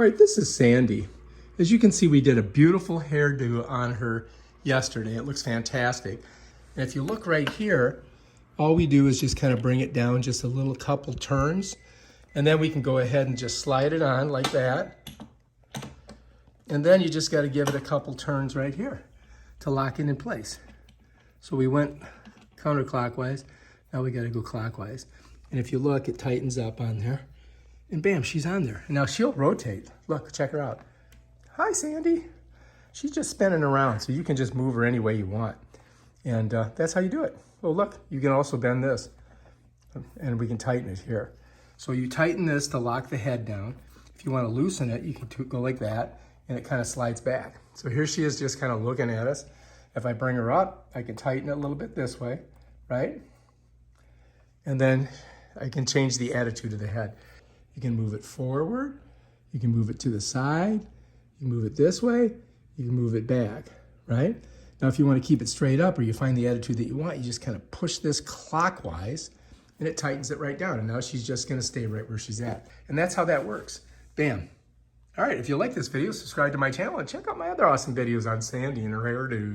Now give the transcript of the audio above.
All right, this is Sandy. As you can see, we did a beautiful hairdo on her yesterday. It looks fantastic. And if you look right here, all we do is just kind of bring it down just a little couple turns. And then we can go ahead and just slide it on like that. And then you just got to give it a couple turns right here to lock it in place. So we went counterclockwise. Now we got to go clockwise. And if you look, it tightens up on there. And bam, she's on there. And now she'll rotate. Look, check her out. Hi, Sandy. She's just spinning around, so you can just move her any way you want. And that's how you do it. Oh, look, you can also bend this. And we can tighten it here. So you tighten this to lock the head down. If you want to loosen it, you can go like that, and it kind of slides back. So here she is just kind of looking at us. If I bring her up, I can tighten it a little bit this way, right? And then I can change the attitude of the head. You can move it forward, you can move it to the side, you can move it this way, you can move it back, right? Now if you want to keep it straight up or you find the attitude that you want, you just kind of push this clockwise and it tightens it right down. And now she's just going to stay right where she's at. And that's how that works. Bam. All right, if you like this video, subscribe to my channel and check out my other awesome videos on Sandy and her hairdo.